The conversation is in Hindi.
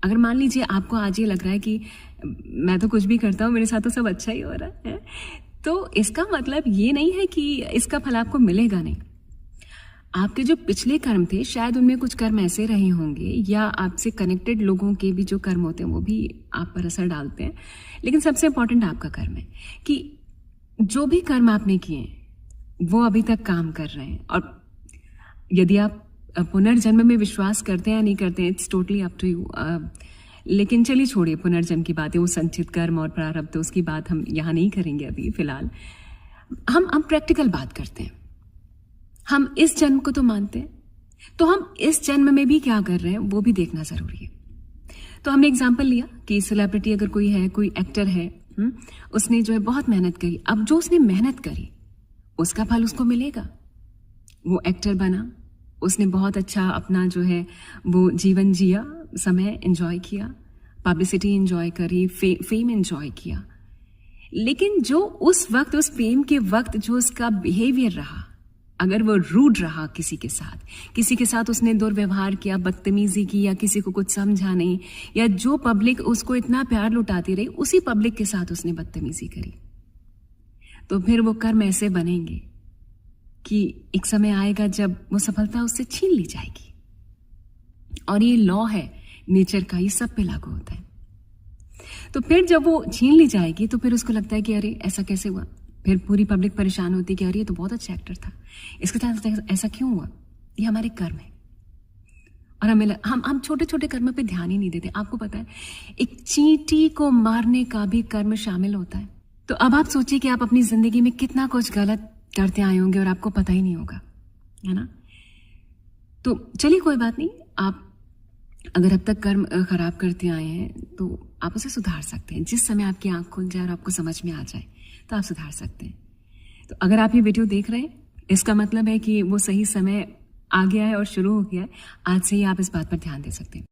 अगर मान लीजिए आपको आज ये लग रहा है कि मैं तो कुछ भी करता हूँ, मेरे साथ तो सब अच्छा ही हो रहा है, तो इसका मतलब ये नहीं है कि इसका फल आपको मिलेगा नहीं। आपके जो पिछले कर्म थे शायद उनमें कुछ कर्म ऐसे रहे होंगे, या आपसे कनेक्टेड लोगों के भी जो कर्म होते हैं वो भी आप पर असर डालते हैं। लेकिन सबसे इम्पोर्टेंट आपका कर्म है कि जो भी कर्म आपने किए वो अभी तक काम कर रहे हैं। और यदि आप पुनर्जन्म में विश्वास करते हैं या नहीं करते हैं, it's totally up to you. लेकिन चलिए छोड़िए पुनर्जन्म की बातें, वो संचित कर्म और प्रारब्ध, तो उसकी बात हम यहाँ नहीं करेंगे अभी फिलहाल। हम प्रैक्टिकल बात करते हैं। हम इस जन्म को तो मानते हैं, तो हम इस जन्म में भी क्या कर रहे हैं वो भी देखना जरूरी है। तो हमने एग्जाम्पल लिया कि सेलिब्रिटी अगर कोई है, कोई एक्टर है, उसने जो है बहुत मेहनत करी। अब जो उसने मेहनत करी उसका फल उसको मिलेगा। वो एक्टर बना, उसने बहुत अच्छा अपना जो है वो जीवन जिया, समय एंजॉय किया, पब्लिसिटी एंजॉय करी, फेम एंजॉय किया। लेकिन जो उस वक्त, उस फेम के वक्त जो उसका बिहेवियर रहा, अगर वो रूड रहा किसी के साथ उसने दुर्व्यवहार किया, बदतमीजी की, या किसी को कुछ समझा नहीं, या जो पब्लिक उसको इतना प्यार लुटाती रही उसी पब्लिक के साथ उसने बदतमीजी करी, तो फिर वो कर्म ऐसे बनेंगे कि एक समय आएगा जब वो सफलता उससे छीन ली जाएगी। और ये लॉ है नेचर का, ये सब पे लागू होता है। तो फिर जब वो छीन ली जाएगी तो फिर उसको लगता है कि अरे ऐसा कैसे हुआ। फिर पूरी पब्लिक परेशान होती है कि अरे ये तो बहुत अच्छा एक्टर था, इसके साथ ऐसा क्यों हुआ। ये हमारे कर्म है। और हम छोटे छोटे कर्म पे ध्यान ही नहीं देते। आपको पता है एक चींटी को मारने का भी कर्म शामिल होता है। तो अब आप सोचिए कि आप अपनी जिंदगी में कितना कुछ गलत करते आए होंगे और आपको पता ही नहीं होगा, है ना। तो चलिए कोई बात नहीं, आप अगर अब तक कर्म खराब करते आए हैं तो आप उसे सुधार सकते हैं। जिस समय आपकी आंख खुल जाए और आपको समझ में आ जाए तो आप सुधार सकते हैं। तो अगर आप ये वीडियो देख रहे हैं इसका मतलब है कि वो सही समय आ गया है और शुरू हो गया है। आज से ही आप इस बात पर ध्यान दे सकते हैं।